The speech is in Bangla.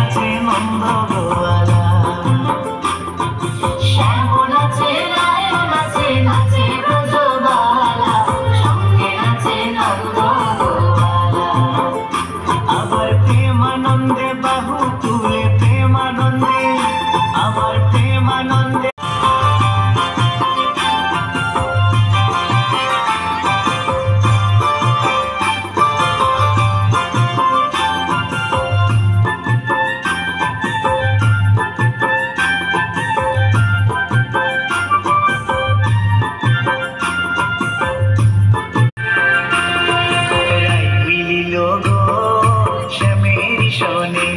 নাচে নন্দ গোয়ালা, শ্যামল নাচে রায় নাচে নাচে ব্রজবালা, সঙ্গে নাচে নন্দ গোয়ালা। আবার প্রেমানন্দে বাহু তুলে প্রেমানন্দে, আবার প্রেমানন্দে শোনে